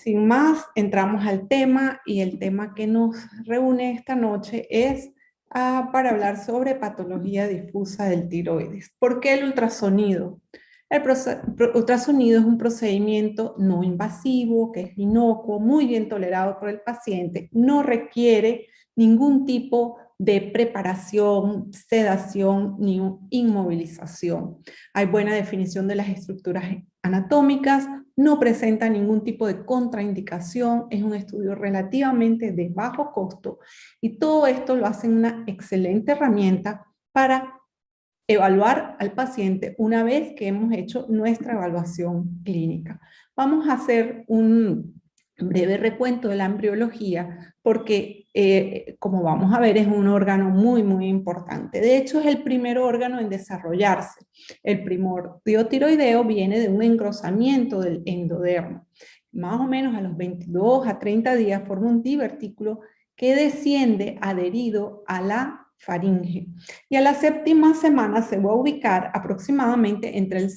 sin más, entramos al tema y el tema que nos reúne esta noche es para hablar sobre patología difusa del tiroides. ¿Por qué el ultrasonido? El ultrasonido es un procedimiento no invasivo, que es inocuo, muy bien tolerado por el paciente, no requiere ningún tipo de preparación, sedación ni inmovilización. Hay buena definición de las estructuras anatómicas, no presenta ningún tipo de contraindicación, es un estudio relativamente de bajo costo y todo esto lo hace una excelente herramienta para evaluar al paciente una vez que hemos hecho nuestra evaluación clínica. Vamos a hacer un breve recuento de la embriología porque, como vamos a ver, es un órgano muy, muy importante. De hecho, es el primer órgano en desarrollarse. El primordio tiroideo viene de un engrosamiento del endodermo. Más o menos a los 22 a 30 días forma un divertículo que desciende adherido a la faringe. Y a la séptima semana se va a ubicar aproximadamente entre el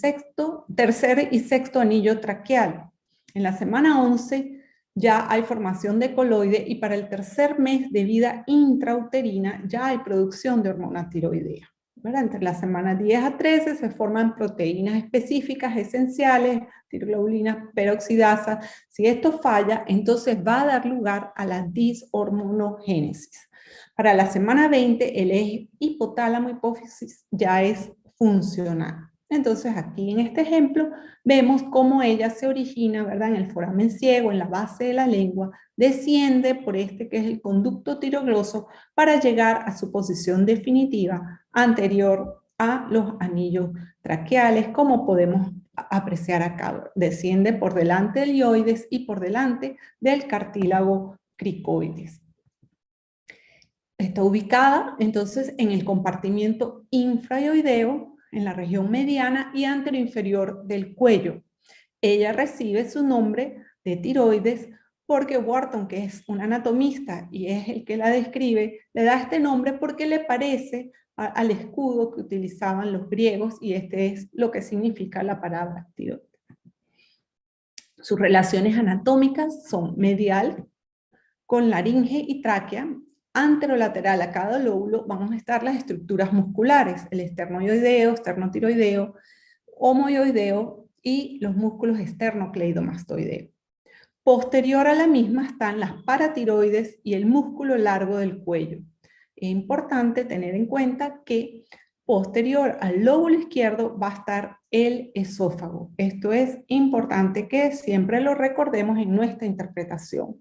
tercer y sexto anillo traqueal. En la semana 11 ya hay formación de coloide y para el tercer mes de vida intrauterina ya hay producción de hormona tiroidea. ¿Verdad? Entre las semanas 10 a 13 se forman proteínas específicas esenciales, tiroglobulinas, peroxidasa. Si esto falla, entonces va a dar lugar a la dishormonogénesis. Para la semana 20, el eje hipotálamo-hipófisis ya es funcional. Entonces, aquí en este ejemplo, vemos cómo ella se origina, ¿verdad? En el foramen ciego, en la base de la lengua, desciende por este que es el conducto tirogloso para llegar a su posición definitiva anterior a los anillos traqueales, como podemos apreciar acá. Desciende por delante del ioides y por delante del cartílago cricoides. Está ubicada entonces en el compartimiento infraioideo, en la región mediana y anteroinferior del cuello. Ella recibe su nombre de tiroides porque Wharton, que es un anatomista y es el que la describe, le da este nombre porque le parece al escudo que utilizaban los griegos y este es lo que significa la palabra tiroides. Sus relaciones anatómicas son medial con laringe y tráquea. Anterolateral a cada lóbulo vamos a estar las estructuras musculares, el esternoioideo, esternotiroideo, homoioideo y los músculos esternocleidomastoideo. Posterior a la misma están las paratiroides y el músculo largo del cuello. Es importante tener en cuenta que posterior al lóbulo izquierdo va a estar el esófago. Esto es importante que siempre lo recordemos en nuestra interpretación.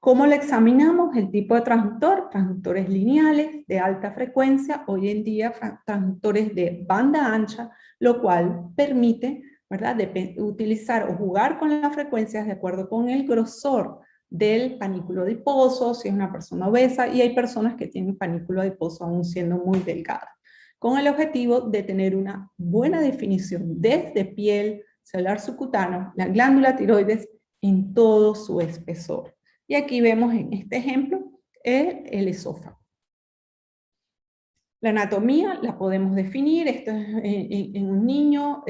¿Cómo lo examinamos? El tipo de transductor, transductores lineales de alta frecuencia, hoy en día transductores de banda ancha, lo cual permite, ¿verdad?, de utilizar o jugar con las frecuencias de acuerdo con el grosor del panículo adiposo, si es una persona obesa, y hay personas que tienen panículo adiposo aún siendo muy delgadas, con el objetivo de tener una buena definición desde piel, celular subcutáneo, la glándula tiroides en todo su espesor. Y aquí vemos en este ejemplo el esófago. La anatomía la podemos definir, esto es en un niño,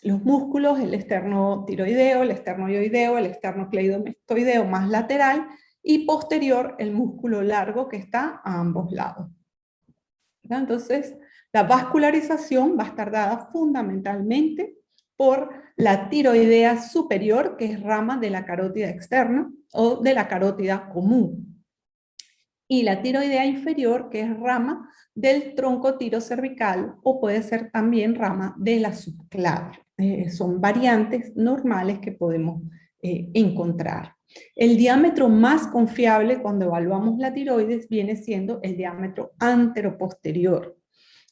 los músculos, el esternotiroideo, el esternoioideo, el esternocleidomastoideo más lateral, y posterior el músculo largo que está a ambos lados. Entonces, la vascularización va a estar dada fundamentalmente por la tiroidea superior, que es rama de la carótida externa, o de la carótida común. Y la tiroidea inferior, que es rama del tronco tirocervical, o puede ser también rama de la subclavia. Son variantes normales que podemos encontrar. El diámetro más confiable cuando evaluamos la tiroides viene siendo el diámetro anteroposterior.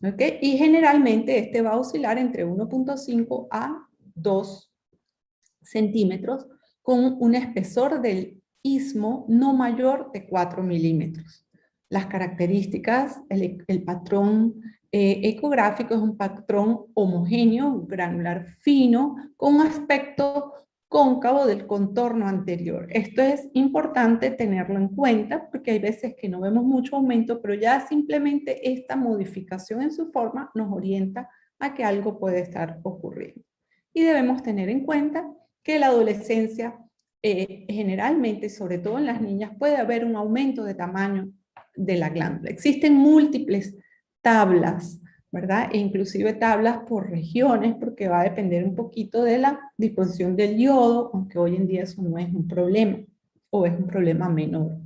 ¿Okay? Y generalmente este va a oscilar entre 1.5 a 2 centímetros con un espesor del istmo no mayor de 4 milímetros. Las características, el patrón ecográfico es un patrón homogéneo, granular fino, con aspecto cóncavo del contorno anterior. Esto es importante tenerlo en cuenta porque hay veces que no vemos mucho aumento, pero ya simplemente esta modificación en su forma nos orienta a que algo puede estar ocurriendo. Y debemos tener en cuenta que la adolescencia generalmente, sobre todo en las niñas, puede haber un aumento de tamaño de la glándula. Existen múltiples tablas, ¿verdad? E inclusive tablas por regiones, porque va a depender un poquito de la disposición del yodo, aunque hoy en día eso no es un problema, o es un problema menor.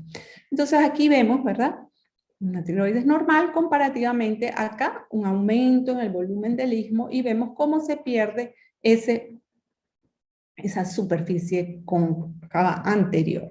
Entonces aquí vemos, ¿verdad? Una tiroides normal, comparativamente acá, un aumento en el volumen del istmo, y vemos cómo se pierde esa superficie cóncava anterior.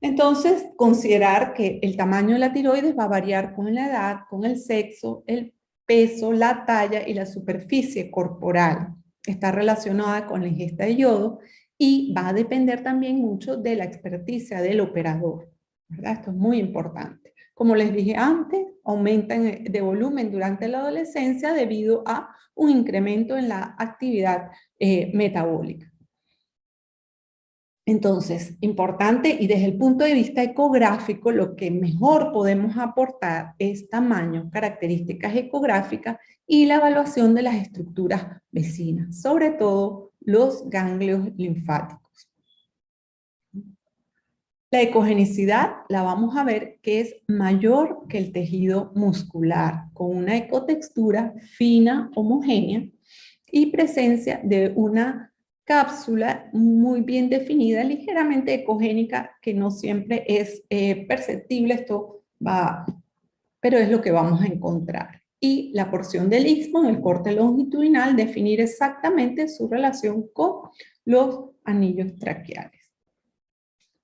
Entonces, considerar que el tamaño de la tiroides va a variar con la edad, con el sexo, el peso, la talla y la superficie corporal. Está relacionada con la ingesta de yodo y va a depender también mucho de la experticia del operador, ¿verdad? Esto es muy importante. Como les dije antes, aumentan de volumen durante la adolescencia debido a un incremento en la actividad metabólica. Entonces, importante, y desde el punto de vista ecográfico, lo que mejor podemos aportar es tamaño, características ecográficas y la evaluación de las estructuras vecinas, sobre todo los ganglios linfáticos. La ecogenicidad la vamos a ver que es mayor que el tejido muscular, con una ecotextura fina, homogénea, y presencia de una cápsula muy bien definida, ligeramente ecogénica, que no siempre es perceptible, esto va, pero es lo que vamos a encontrar. Y la porción del istmo en el corte longitudinal, definir exactamente su relación con los anillos traqueales.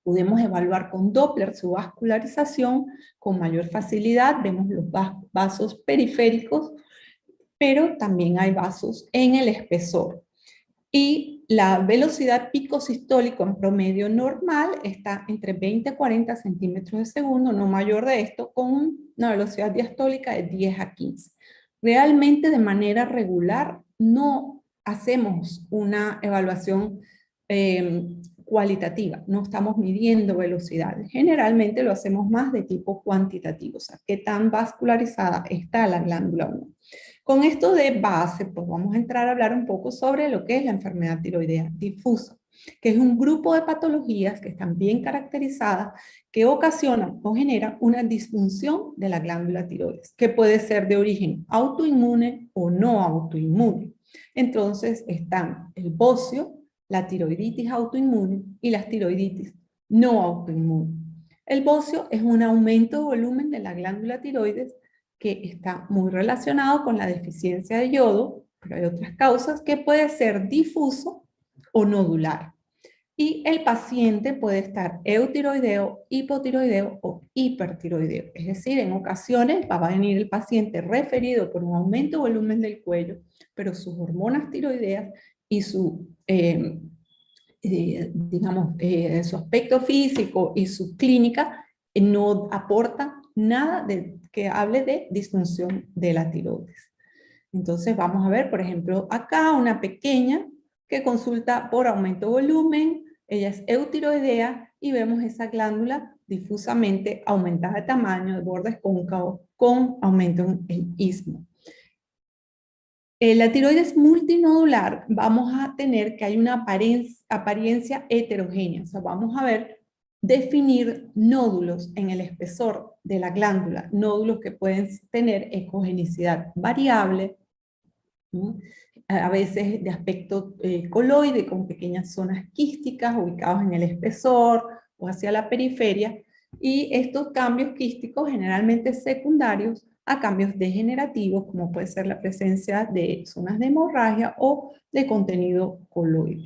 Podemos evaluar con Doppler su vascularización con mayor facilidad, vemos los vasos periféricos, pero también hay vasos en el espesor. Y la velocidad pico sistólico en promedio normal está entre 20 a 40 centímetros de segundo, no mayor de esto, con una velocidad diastólica de 10 a 15. Realmente de manera regular no hacemos una evaluación cualitativa, no estamos midiendo velocidades. Generalmente lo hacemos más de tipo cuantitativo, o sea, qué tan vascularizada está la glándula 1. Con esto de base, pues vamos a entrar a hablar un poco sobre lo que es la enfermedad tiroidea difusa, que es un grupo de patologías que están bien caracterizadas, que ocasionan o generan una disfunción de la glándula tiroides, que puede ser de origen autoinmune o no autoinmune. Entonces están el bocio, la tiroiditis autoinmune y las tiroiditis no autoinmune. El bocio es un aumento de volumen de la glándula tiroides que está muy relacionado con la deficiencia de yodo, pero hay otras causas, que puede ser difuso o nodular. Y el paciente puede estar eutiroideo, hipotiroideo o hipertiroideo. Es decir, en ocasiones va a venir el paciente referido por un aumento de volumen del cuello, pero sus hormonas tiroideas y su, su aspecto físico y su clínica no aportan nada que hable de disfunción de la tiroides. Entonces vamos a ver, por ejemplo, acá una pequeña que consulta por aumento de volumen, ella es eutiroidea y vemos esa glándula difusamente aumentada de tamaño, de bordes cóncavos, con aumento en el istmo. La tiroides multinodular vamos a tener que hay una apariencia heterogénea, o sea, vamos a ver definir nódulos en el espesor de la glándula, nódulos que pueden tener ecogenicidad variable, ¿no? A veces de aspecto coloide, con pequeñas zonas quísticas ubicados en el espesor o hacia la periferia, y estos cambios quísticos generalmente secundarios a cambios degenerativos, como puede ser la presencia de zonas de hemorragia o de contenido coloide.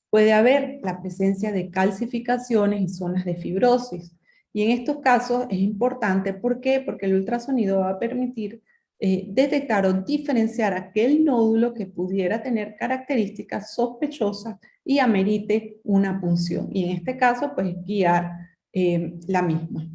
Puede haber la presencia de calcificaciones y zonas de fibrosis, y en estos casos es importante, ¿por qué? Porque el ultrasonido va a permitir detectar o diferenciar aquel nódulo que pudiera tener características sospechosas y amerite una punción, y en este caso pues guiar la misma.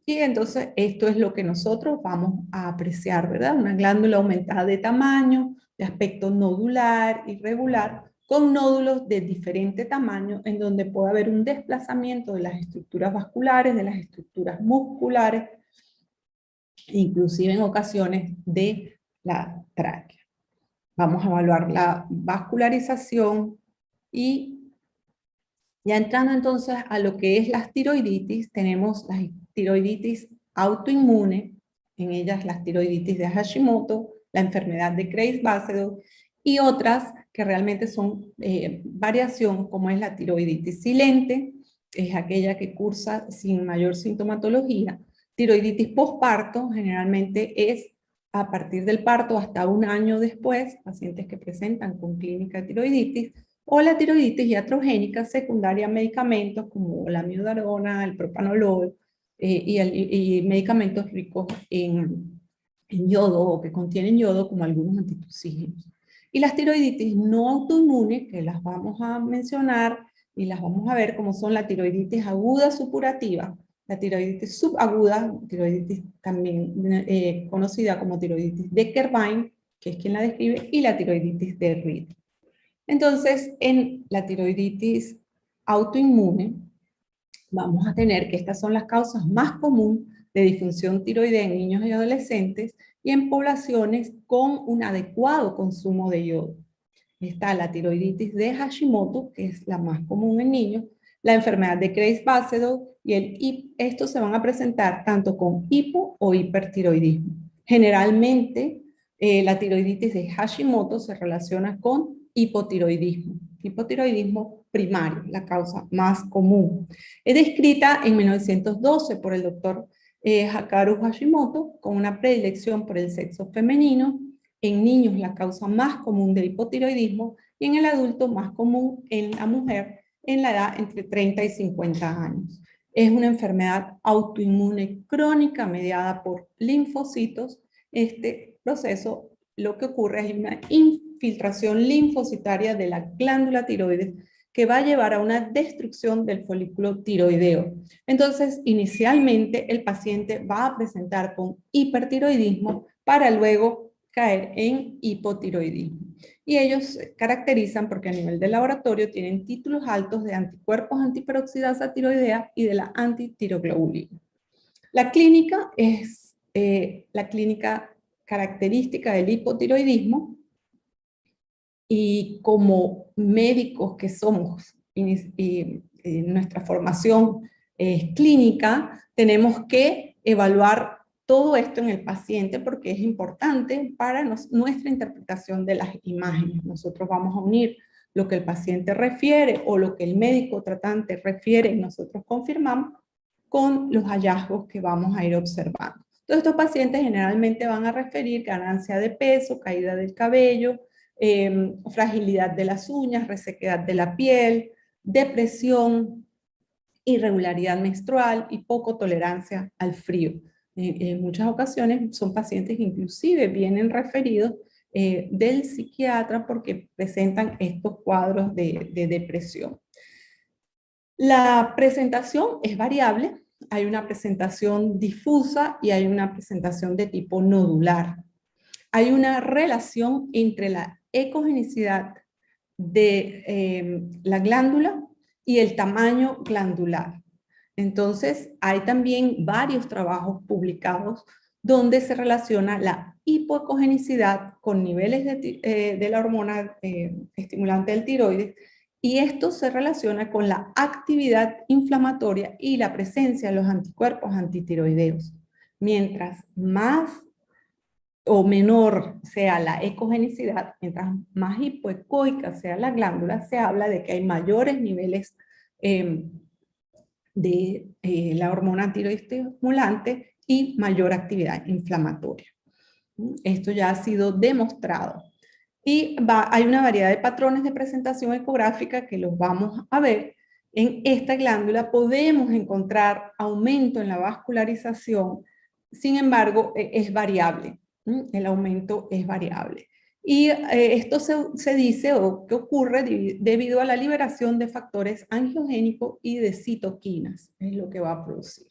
Y entonces esto es lo que nosotros vamos a apreciar, ¿verdad? Una glándula aumentada de tamaño, de aspecto nodular, irregular, con nódulos de diferente tamaño, en donde puede haber un desplazamiento de las estructuras vasculares, de las estructuras musculares, inclusive en ocasiones de la tráquea. Vamos a evaluar la vascularización y Ya entrando entonces a lo que es las tiroiditis, tenemos la tiroiditis autoinmune, en ellas las tiroiditis de Hashimoto, la enfermedad de Graves-Basedow y otras que realmente son variación, como es la tiroiditis silente, es aquella que cursa sin mayor sintomatología. Tiroiditis posparto generalmente es a partir del parto hasta un año después, pacientes que presentan con clínica de tiroiditis, o la tiroiditis iatrogénica secundaria a medicamentos como la amiodarona, el propanolol y medicamentos ricos en yodo o que contienen yodo como algunos antitussígenos. Y las tiroiditis no autoinmunes, que las vamos a mencionar y las vamos a ver como son la tiroiditis aguda supurativa, la tiroiditis subaguda, tiroiditis también conocida como tiroiditis de Kerbein, que es quien la describe, y la tiroiditis de Reed. Entonces, en la tiroiditis autoinmune, vamos a tener que estas son las causas más comunes de disfunción tiroidea en niños y adolescentes y en poblaciones con un adecuado consumo de yodo. Está la tiroiditis de Hashimoto, que es la más común en niños, la enfermedad de Graves-Basedow estos se van a presentar tanto con hipo o hipertiroidismo. Generalmente, la tiroiditis de Hashimoto se relaciona con hipotiroidismo primario, la causa más común. Es descrita en 1912 por el doctor Hakaru Hashimoto con una predilección por el sexo femenino, en niños la causa más común del hipotiroidismo y en el adulto más común en la mujer en la edad entre 30 y 50 años. Es una enfermedad autoinmune crónica mediada por linfocitos. Este proceso lo que ocurre es una infiltración linfocitaria de la glándula tiroides que va a llevar a una destrucción del folículo tiroideo. Entonces, inicialmente el paciente va a presentar con hipertiroidismo para luego caer en hipotiroidismo. Y ellos se caracterizan porque a nivel de laboratorio tienen títulos altos de anticuerpos antiperoxidasa tiroidea y de la antitiroglobulina. La clínica es la clínica característica del hipotiroidismo y como médicos que somos y nuestra formación clínica, tenemos que evaluar todo esto en el paciente porque es importante para nuestra interpretación de las imágenes. Nosotros vamos a unir lo que el paciente refiere o lo que el médico tratante refiere y nosotros confirmamos con los hallazgos que vamos a ir observando. Entonces, estos pacientes generalmente van a referir ganancia de peso, caída del cabello, fragilidad de las uñas, resequedad de la piel, depresión, irregularidad menstrual y poco tolerancia al frío. En muchas ocasiones son pacientes que inclusive vienen referidos del psiquiatra porque presentan estos cuadros de depresión. La presentación es variable, hay una presentación difusa y hay una presentación de tipo nodular. Hay una relación entre la ecogenicidad de la glándula y el tamaño glandular. Entonces, hay también varios trabajos publicados donde se relaciona la hipoecogenicidad con niveles de la hormona estimulante del tiroides, y esto se relaciona con la actividad inflamatoria y la presencia de los anticuerpos antitiroideos. Mientras más o menor sea la ecogenicidad, mientras más hipoecoica sea la glándula, se habla de que hay mayores niveles de la hormona tiroidestimulante y mayor actividad inflamatoria. Esto ya ha sido demostrado. Y hay una variedad de patrones de presentación ecográfica que los vamos a ver. En esta glándula podemos encontrar aumento en la vascularización, sin embargo, es variable. El aumento es variable. Y esto se dice o que ocurre debido a la liberación de factores angiogénicos y de citoquinas, es lo que va a producir.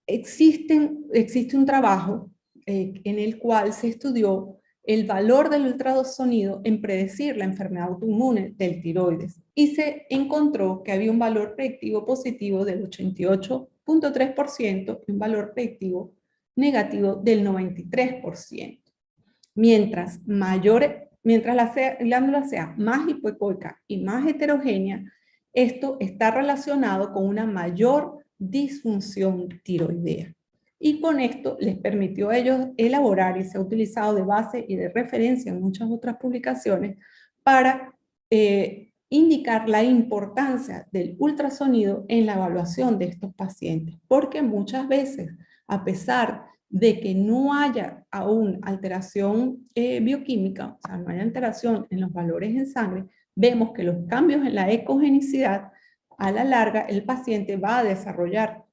Existe un trabajo en el cual se estudió el valor del ultrasonido en predecir la enfermedad autoinmune del tiroides y se encontró que había un valor predictivo positivo del 88.3% y un valor predictivo negativo del 93%. Mientras mayor Mientras la glándula sea más hipoecoica y más heterogénea, esto está relacionado con una mayor disfunción tiroidea. Y con esto les permitió a ellos elaborar, y se ha utilizado de base y de referencia en muchas otras publicaciones, para indicar la importancia del ultrasonido en la evaluación de estos pacientes, porque muchas veces, a pesar de que no haya aún alteración bioquímica, o sea, no hay alteración en los valores en sangre, vemos que los cambios en la ecogenicidad, a la larga, el paciente va a desarrollar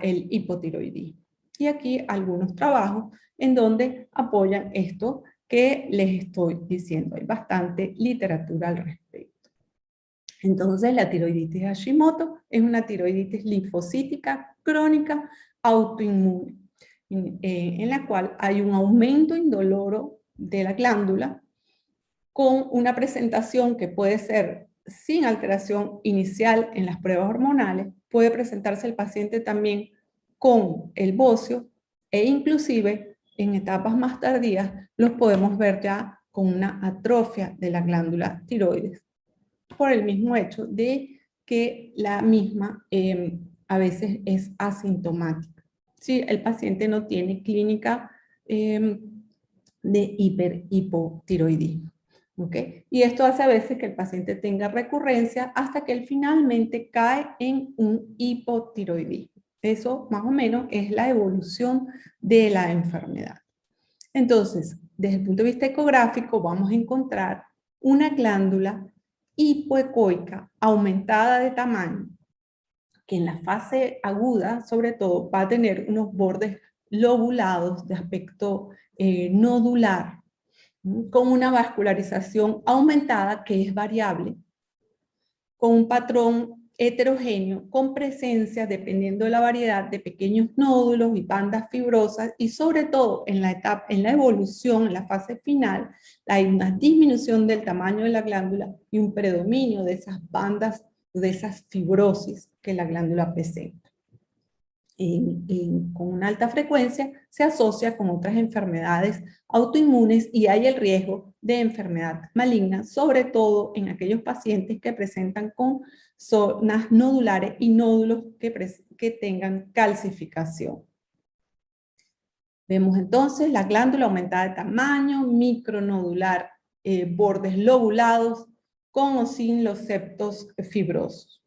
el hipotiroidismo. Y aquí algunos trabajos en donde apoyan esto que les estoy diciendo. Hay bastante literatura al respecto. Entonces, la tiroiditis Hashimoto es una tiroiditis linfocítica crónica autoinmune, en la cual hay un aumento indoloro de la glándula con una presentación que puede ser sin alteración inicial en las pruebas hormonales, puede presentarse el paciente también con el bocio e inclusive en etapas más tardías los podemos ver ya con una atrofia de la glándula tiroides por el mismo hecho de que la misma a veces es asintomática. ¿Sí? El paciente no tiene clínica de hipotiroidismo. ¿Okay? Y esto hace a veces que el paciente tenga recurrencia hasta que él finalmente cae en un hipotiroidismo. Eso más o menos es la evolución de la enfermedad. Entonces, desde el punto de vista ecográfico vamos a encontrar una glándula hipoecoica aumentada de tamaño, que en la fase aguda, sobre todo, va a tener unos bordes lobulados de aspecto nodular, con una vascularización aumentada que es variable, con un patrón heterogéneo, con presencia, dependiendo de la variedad, de pequeños nódulos y bandas fibrosas, y sobre todo en la etapa, en la evolución, en la fase final, hay una disminución del tamaño de la glándula y un predominio de esas bandas, de esas fibrosis que la glándula presenta. Con una alta frecuencia se asocia con otras enfermedades autoinmunes y hay el riesgo de enfermedad maligna, sobre todo en aquellos pacientes que presentan con zonas nodulares y nódulos que tengan calcificación. Vemos entonces la glándula aumentada de tamaño, micronodular, bordes lobulados, con o sin los septos fibrosos.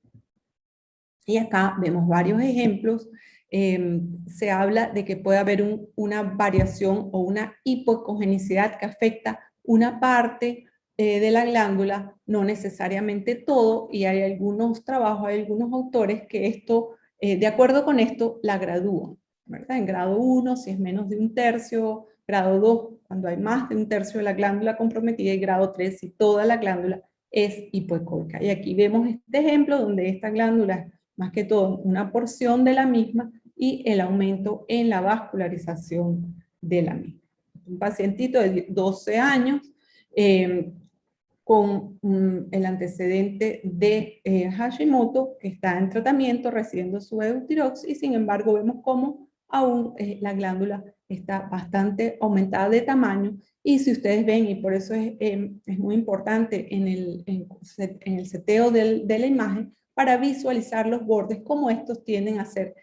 Y acá vemos varios ejemplos. Se habla de que puede haber una variación o una hipoecogenicidad que afecta una parte de la glándula, no necesariamente todo, y hay algunos trabajos, hay algunos autores que esto, de acuerdo con esto, la gradúan, ¿verdad? En grado 1, si es menos de un tercio, grado 2, cuando hay más de un tercio de la glándula comprometida, y grado 3, si toda la glándula es hipoecoica. Y aquí vemos este ejemplo donde esta glándula, más que todo, una porción de la misma y el aumento en la vascularización de la misma. Un pacientito de 12 años con el antecedente de Hashimoto, que está en tratamiento, recibiendo su Eutirox, y sin embargo vemos cómo aún la glándula está bastante aumentada de tamaño, y si ustedes ven, y por eso es muy importante en el seteo de la imagen, para visualizar los bordes, como estos tienden a ser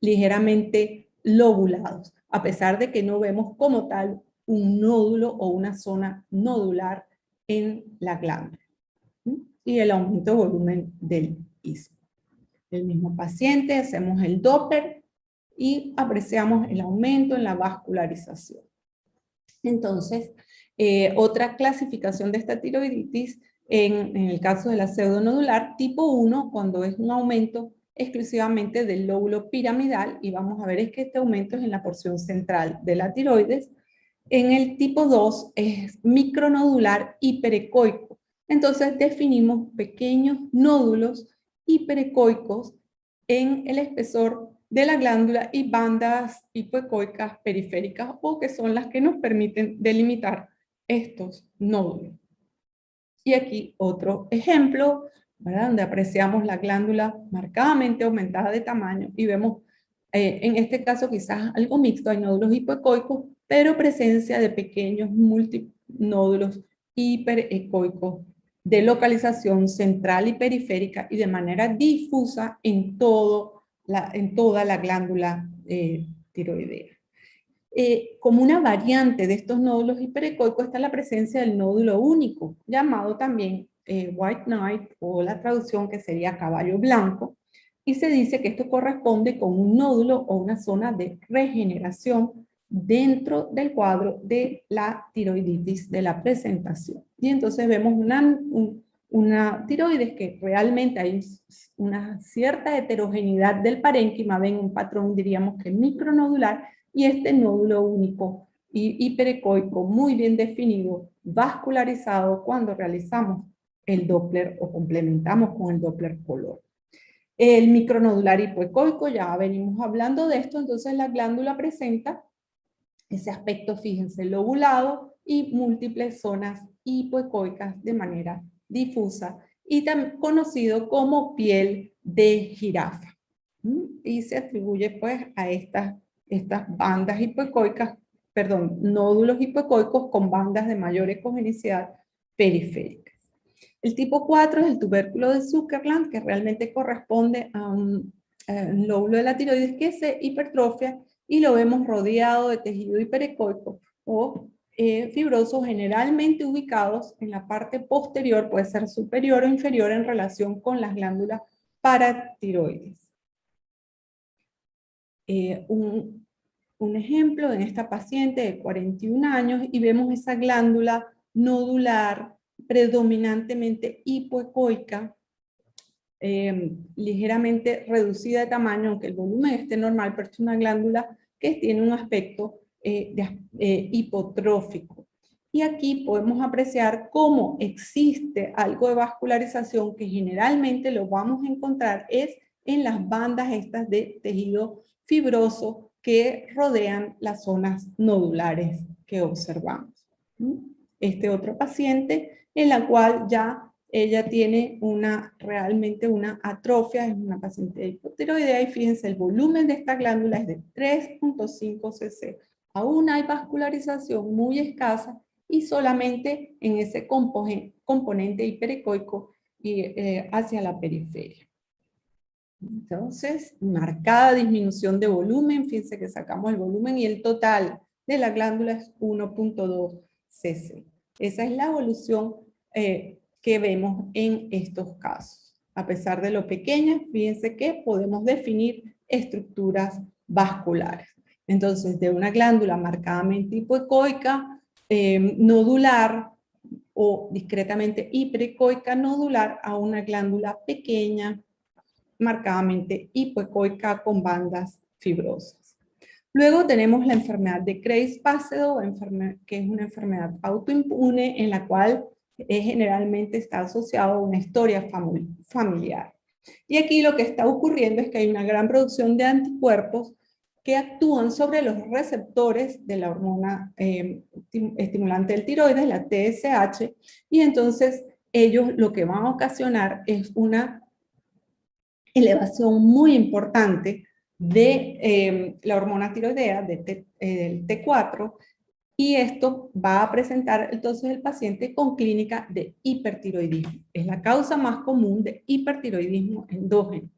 ligeramente lobulados, a pesar de que no vemos como tal un nódulo o una zona nodular en la glándula. Y el aumento de volumen del istmo. El mismo paciente, hacemos el Doppler y apreciamos el aumento en la vascularización. Entonces, otra clasificación de esta tiroiditis, en el caso de la pseudonodular, tipo 1, cuando es un aumento exclusivamente del lóbulo piramidal, y vamos a ver es que este aumento es en la porción central de la tiroides. En el tipo 2 es micronodular hiperecoico. Entonces definimos pequeños nódulos hiperecoicos en el espesor de la glándula y bandas hipoecoicas periféricas, o que son las que nos permiten delimitar estos nódulos. Y aquí otro ejemplo, ¿verdad? Donde apreciamos la glándula marcadamente aumentada de tamaño y vemos, en este caso quizás algo mixto, hay nódulos hipoecoicos, pero presencia de pequeños nódulos hiperecoicos de localización central y periférica y de manera difusa en toda la glándula tiroidea. Como una variante de estos nódulos hiperecoicos está la presencia del nódulo único, llamado también white knight, o la traducción que sería caballo blanco, y se dice que esto corresponde con un nódulo o una zona de regeneración dentro del cuadro de la tiroiditis de la presentación. Y entonces vemos una tiroides que realmente hay una cierta heterogeneidad del parénquima, ven un patrón, diríamos que micronodular, y este nódulo único y hiperecoico muy bien definido, vascularizado cuando realizamos el Doppler o complementamos con el Doppler color. El micronodular hipoecoico, ya venimos hablando de esto, entonces la glándula presenta ese aspecto, fíjense, lobulado y múltiples zonas hipoecoicas de manera difusa y también conocido como piel de jirafa. Y se atribuye pues a estas bandas hipoecoicas, perdón, nódulos hipoecoicos con bandas de mayor ecogenicidad periféricas. El tipo 4 es el tubérculo de Zuckerland, que realmente corresponde a un lóbulo de la tiroides que se hipertrofia y lo vemos rodeado de tejido hiperecoico o fibrosos generalmente ubicados en la parte posterior, puede ser superior o inferior en relación con las glándulas paratiroides. Un ejemplo en esta paciente de 41 años y vemos esa glándula nodular predominantemente hipoecoica, ligeramente reducida de tamaño, aunque el volumen esté normal, pero es una glándula que tiene un aspecto hipotrófico. Y aquí podemos apreciar cómo existe algo de vascularización que generalmente lo vamos a encontrar es en las bandas estas de tejido fibroso que rodean las zonas nodulares que observamos. Este otro paciente en la cual ya ella tiene realmente una atrofia, es una paciente hipotiroidea y fíjense el volumen de esta glándula es de 3.5 cc. Aún hay vascularización muy escasa y solamente en ese componente hiperecoico y hacia la periferia. Entonces, marcada disminución de volumen, fíjense que sacamos el volumen y el total de la glándula es 1.2 cc. Esa es la evolución que vemos en estos casos. A pesar de lo pequeña, fíjense que podemos definir estructuras vasculares. Entonces, de una glándula marcadamente hipoecoica, nodular o discretamente hiperecoica nodular a una glándula pequeña, marcadamente hipoecoica con bandas fibrosas. Luego tenemos la enfermedad de Graves-Basedow, que es una enfermedad autoinmune en la cual generalmente está asociado a una historia familiar. Y aquí lo que está ocurriendo es que hay una gran producción de anticuerpos que actúan sobre los receptores de la hormona estimulante del tiroides, la TSH, y entonces ellos lo que van a ocasionar es una elevación muy importante de la hormona tiroidea, del T4, y esto va a presentar entonces el paciente con clínica de hipertiroidismo. Es la causa más común de hipertiroidismo endógeno,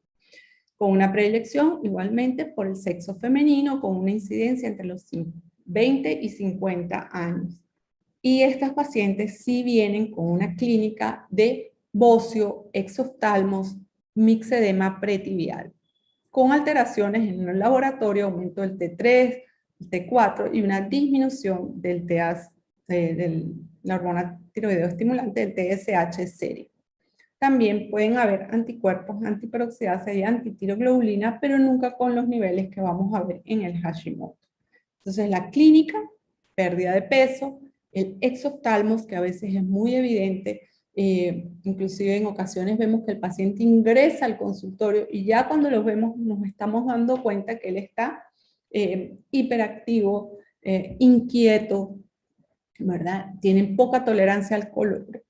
con una predilección igualmente por el sexo femenino, con una incidencia entre los 20 y 50 años. Y estas pacientes sí vienen con una clínica de bocio, exoftalmos, mixedema pretibial, con alteraciones en el laboratorio, aumento del T3, el T4 y una disminución del TAS, de la hormona tiroideo estimulante del TSH serio. También pueden haber anticuerpos antiperoxidasa y antitiroglobulina, pero nunca con los niveles que vamos a ver en el Hashimoto. Entonces la clínica, pérdida de peso, el exoftalmos, que a veces es muy evidente, inclusive en ocasiones vemos que el paciente ingresa al consultorio y ya cuando lo vemos nos estamos dando cuenta que él está hiperactivo, inquieto, ¿verdad? Tienen poca tolerancia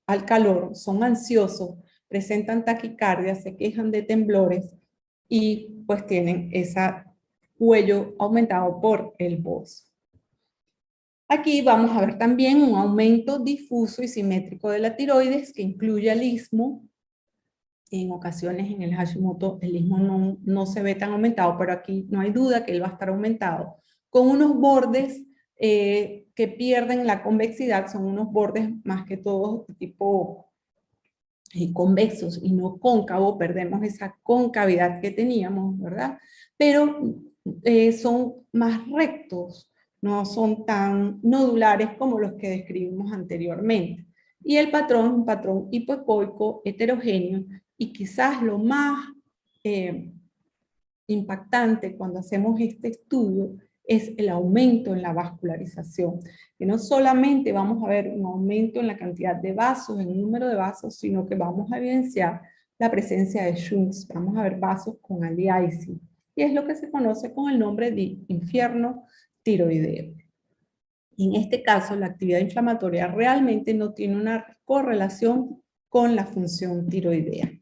al calor, son ansiosos, presentan taquicardia, se quejan de temblores y pues tienen ese cuello aumentado por el bozo. Aquí vamos a ver también un aumento difuso y simétrico de la tiroides que incluye al istmo. En ocasiones en el Hashimoto el istmo no se ve tan aumentado, pero aquí no hay duda que él va a estar aumentado, con unos bordes que pierden la convexidad, son unos bordes más que todo tipo convexos y no cóncavo, perdemos esa concavidad que teníamos, ¿verdad? Pero son más rectos, no son tan nodulares como los que describimos anteriormente. Y el patrón es un patrón hipoecoico heterogéneo, y quizás lo más impactante cuando hacemos este estudio es el aumento en la vascularización, que no solamente vamos a ver un aumento en la cantidad de vasos, en el número de vasos, sino que vamos a evidenciar la presencia de shunts, vamos a ver vasos con aliasing, y es lo que se conoce con el nombre de infierno tiroideo. Y en este caso, la actividad inflamatoria realmente no tiene una correlación con la función tiroidea.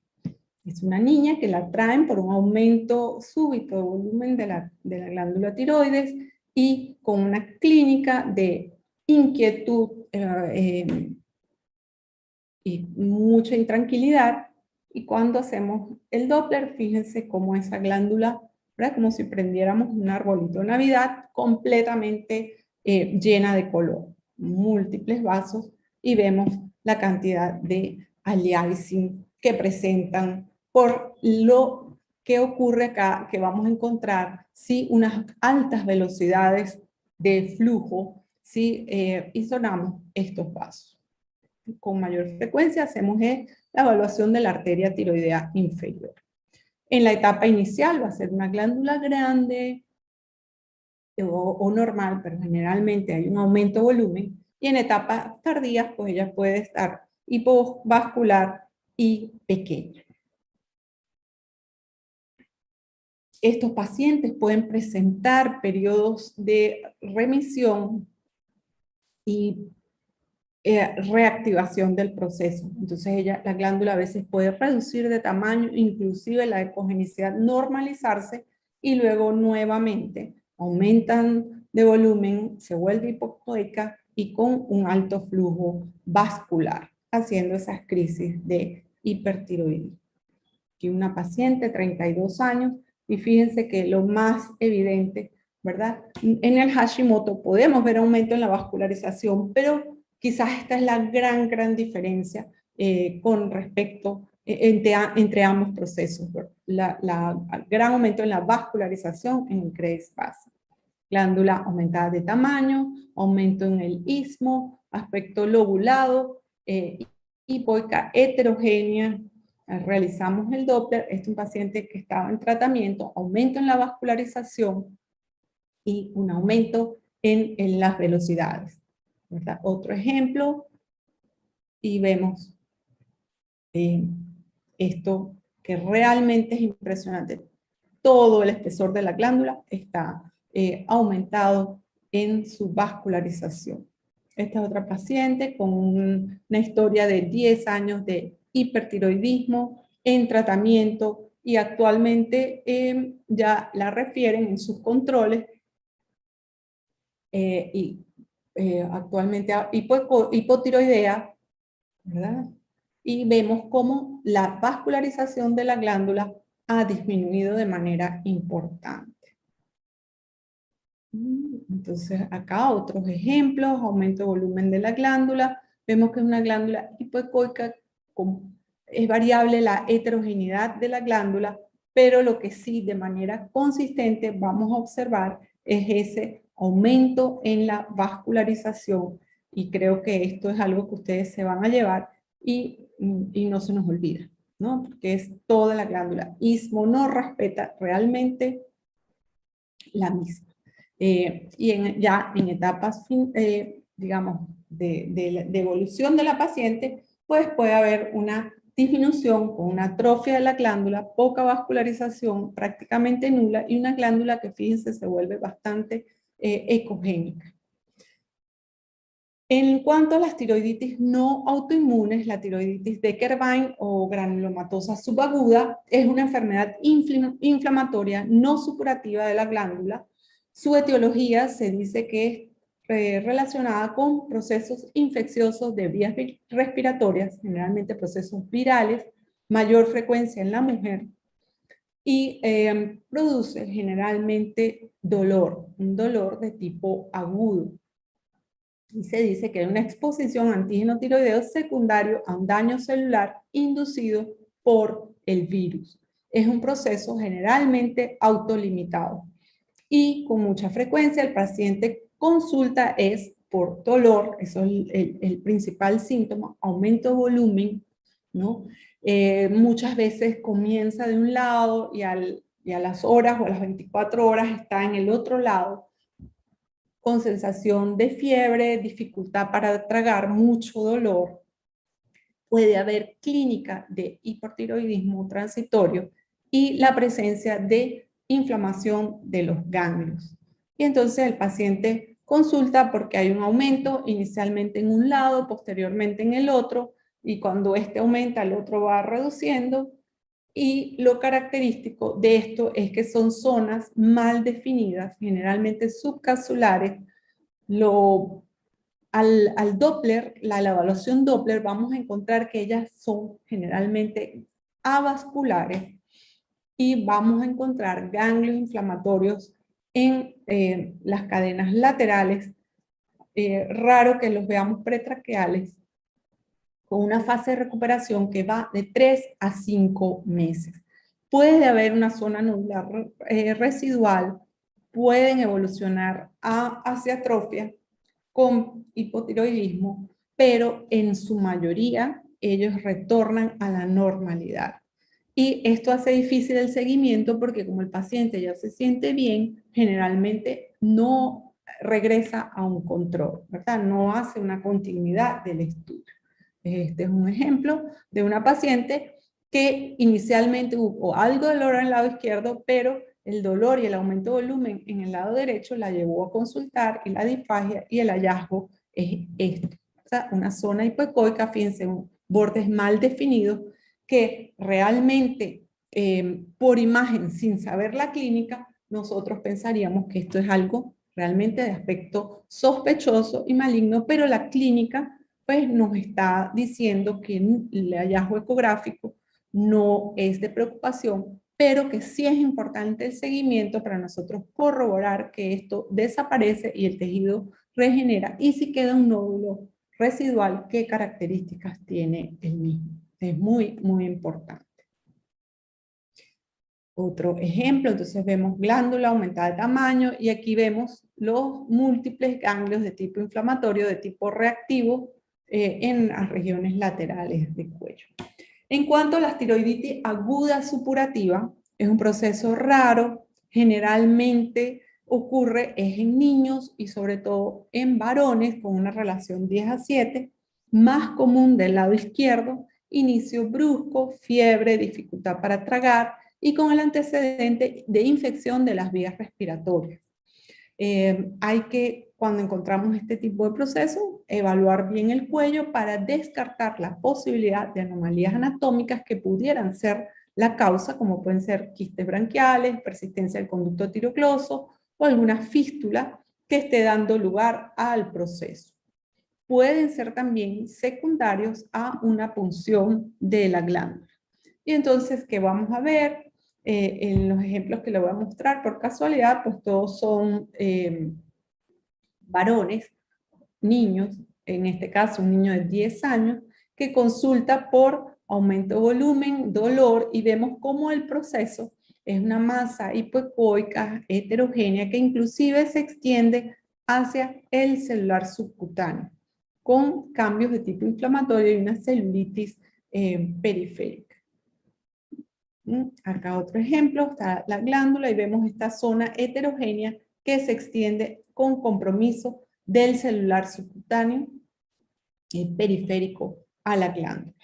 Es una niña que la traen por un aumento súbito de volumen de la glándula tiroides y con una clínica de inquietud y mucha intranquilidad. Y cuando hacemos el Doppler, fíjense cómo esa glándula, ¿verdad? Como si prendiéramos un arbolito de Navidad completamente llena de color, múltiples vasos, y vemos la cantidad de aliasing que presentan por lo que ocurre acá, que vamos a encontrar si unas altas velocidades de flujo, si isolamos estos vasos. Con mayor frecuencia hacemos la evaluación de la arteria tiroidea inferior. En la etapa inicial va a ser una glándula grande o normal, pero generalmente hay un aumento de volumen, y en etapas tardías pues ella puede estar hipovascular y pequeña. Estos pacientes pueden presentar periodos de remisión y reactivación del proceso. Entonces la glándula a veces puede reducir de tamaño, inclusive la ecogenicidad normalizarse, y luego nuevamente aumentan de volumen, se vuelve hipoecoica y con un alto flujo vascular, haciendo esas crisis de hipertiroidismo. Aquí una paciente, 32 años, y fíjense que lo más evidente, ¿verdad? En el Hashimoto podemos ver aumento en la vascularización, pero quizás esta es la gran diferencia con respecto entre ambos procesos. La gran aumento en la vascularización en el CRES base. Glándula aumentada de tamaño, aumento en el istmo, aspecto lobulado, hipoica heterogénea. Realizamos el Doppler, este es un paciente que estaba en tratamiento, aumento en la vascularización y un aumento en las velocidades, ¿verdad? Otro ejemplo, y vemos esto que realmente es impresionante. Todo el espesor de la glándula está aumentado en su vascularización. Esta es otra paciente con una historia de 10 años de hipertiroidismo en tratamiento, y actualmente ya la refieren en sus controles actualmente a hipotiroidea, ¿verdad? Y vemos cómo la vascularización de la glándula ha disminuido de manera importante. Entonces acá otros ejemplos, aumento de volumen de la glándula, vemos que es una glándula hipoecoica, es variable la heterogeneidad de la glándula, pero lo que sí de manera consistente vamos a observar es ese aumento en la vascularización, y creo que esto es algo que ustedes se van a llevar y no se nos olvida, ¿no? Porque es toda la glándula. Istmo no respeta realmente la misma. Y ya en etapas, digamos, de evolución de la paciente, pues puede haber una disminución con una atrofia de la glándula, poca vascularización, prácticamente nula, y una glándula que, fíjense, se vuelve bastante ecogénica. En cuanto a las tiroiditis no autoinmunes, la tiroiditis de Kerbein o granulomatosa subaguda es una enfermedad inflamatoria no supurativa de la glándula. Su etiología se dice que relacionada con procesos infecciosos de vías respiratorias, generalmente procesos virales, mayor frecuencia en la mujer, y produce generalmente dolor, un dolor de tipo agudo. Y se dice que es una exposición a antígeno tiroideo secundario a un daño celular inducido por el virus. Es un proceso generalmente autolimitado y con mucha frecuencia el paciente consulta es por dolor, eso es el principal síntoma, aumento de volumen, ¿no? Muchas veces comienza de un lado y a las horas o a las 24 horas está en el otro lado, con sensación de fiebre, dificultad para tragar, mucho dolor. Puede haber clínica de hipotiroidismo transitorio y la presencia de inflamación de los ganglios. Y entonces el paciente consulta porque hay un aumento inicialmente en un lado, posteriormente en el otro, y cuando este aumenta, el otro va reduciendo. Y lo característico de esto es que son zonas mal definidas, generalmente subcapsulares. Al Doppler, la evaluación Doppler, vamos a encontrar que ellas son generalmente avasculares y vamos a encontrar ganglios inflamatorios en las cadenas laterales, raro que los veamos pretraqueales, con una fase de recuperación que va de 3 a 5 meses. Puede haber una zona nodular residual, pueden evolucionar hacia atrofia con hipotiroidismo, pero en su mayoría ellos retornan a la normalidad. Y esto hace difícil el seguimiento porque como el paciente ya se siente bien, generalmente no regresa a un control, ¿verdad? No hace una continuidad del estudio. Este es un ejemplo de una paciente que inicialmente hubo algo de dolor en el lado izquierdo, pero el dolor y el aumento de volumen en el lado derecho la llevó a consultar y la disfagia y el hallazgo es esto. O sea, una zona hipoecoica, fíjense, bordes mal definidos que realmente por imagen, sin saber la clínica, nosotros pensaríamos que esto es algo realmente de aspecto sospechoso y maligno, pero la clínica pues nos está diciendo que el hallazgo ecográfico no es de preocupación, pero que sí es importante el seguimiento para nosotros corroborar que esto desaparece y el tejido regenera, y si queda un nódulo residual, qué características tiene el mismo. Es muy, muy importante. Otro ejemplo, entonces vemos glándula aumentada de tamaño y aquí vemos los múltiples ganglios de tipo inflamatorio, de tipo reactivo en las regiones laterales del cuello. En cuanto a la tiroiditis aguda supurativa, es un proceso raro, generalmente ocurre es en niños y sobre todo en varones con una relación 10:7, más común del lado izquierdo, inicio brusco, fiebre, dificultad para tragar y con el antecedente de infección de las vías respiratorias. Hay que, cuando encontramos este tipo de proceso, evaluar bien el cuello para descartar la posibilidad de anomalías anatómicas que pudieran ser la causa, como pueden ser quistes branquiales, persistencia del conducto tirocloso o alguna fístula que esté dando lugar al proceso. Pueden ser también secundarios a una punción de la glándula. Y entonces, ¿qué vamos a ver? En los ejemplos que les voy a mostrar, por casualidad, pues todos son varones, niños, en este caso un niño de 10 años, que consulta por aumento de volumen, dolor, y vemos cómo el proceso es una masa hipoecoica heterogénea que inclusive se extiende hacia el celular subcutáneo, con cambios de tipo inflamatorio y una celulitis periférica. Acá otro ejemplo, está la glándula y vemos esta zona heterogénea que se extiende con compromiso del celular subcutáneo periférico a la glándula.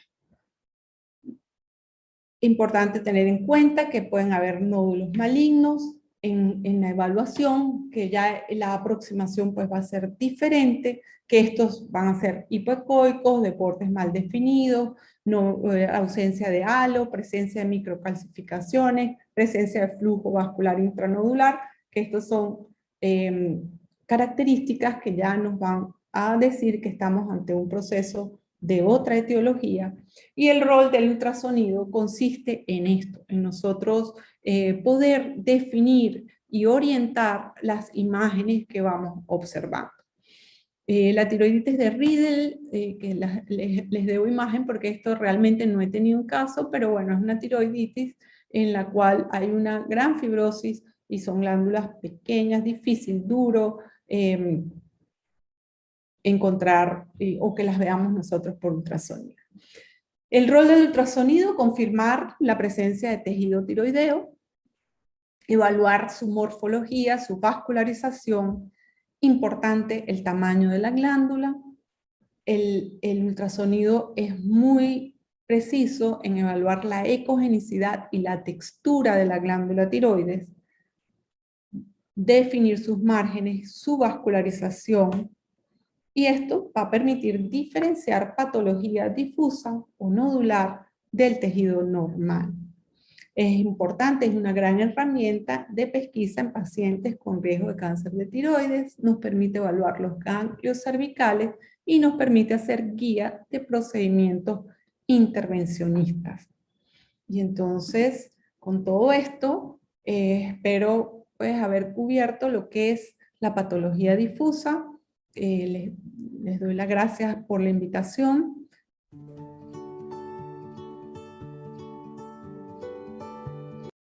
Importante tener en cuenta que pueden haber nódulos malignos en la evaluación, que ya la aproximación pues va a ser diferente, que estos van a ser hipoecoicos, de bordes mal definidos, ausencia de halo, presencia de microcalcificaciones, presencia de flujo vascular intranodular, que estos son características que ya nos van a decir que estamos ante un proceso de otra etiología, y el rol del ultrasonido consiste en esto, en nosotros poder definir y orientar las imágenes que vamos observando. La tiroiditis de Riedel, que les debo imagen porque esto realmente no he tenido un caso, pero bueno, es una tiroiditis en la cual hay una gran fibrosis y son glándulas pequeñas, difícil, duro encontrar o que las veamos nosotros por ultrasonido. El rol del ultrasonido, confirmar la presencia de tejido tiroideo, evaluar su morfología, su vascularización, importante el tamaño de la glándula. El ultrasonido es muy preciso en evaluar la ecogenicidad y la textura de la glándula tiroides, definir sus márgenes, su vascularización, y esto va a permitir diferenciar patología difusa o nodular del tejido normal. Es importante, es una gran herramienta de pesquisa en pacientes con riesgo de cáncer de tiroides, nos permite evaluar los ganglios cervicales y nos permite hacer guía de procedimientos intervencionistas. Y entonces, con todo esto, espero pues haber cubierto lo que es la patología difusa. Les doy las gracias por la invitación.